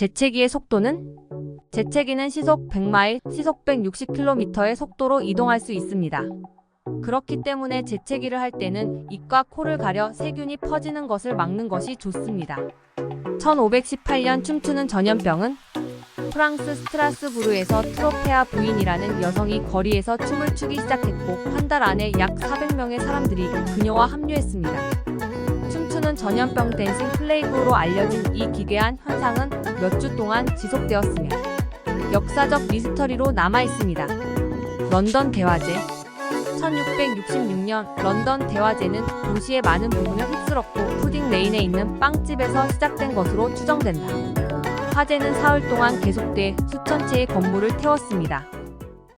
재채기의 속도는? 재채기는 시속 100마일, 시속 160km의 속도로 이동할 수 있습니다. 그렇기 때문에 재채기를 할 때는 입과 코를 가려 세균이 퍼지는 것을 막는 것이 좋습니다. 1518년 춤추는 전염병은? 프랑스 스트라스부르에서 트로페아 부인이라는 여성이 거리에서 춤을 추기 시작했고 한 달 안에 약 400명의 사람들이 그녀와 합류했습니다. 춤추는 전염병 댄싱 플레이그로 알려진 이 기괴한 현상은 몇 주 동안 지속되었으며 역사적 미스터리로 남아있습니다. 런던 대화제. 1666년 런던 대화제는 도시의 많은 부분을 휩쓸었고 푸딩 레인에 있는 빵집에서 시작된 것으로 추정된다. 화재는 사흘 동안 계속돼 수천 채의 건물을 태웠습니다.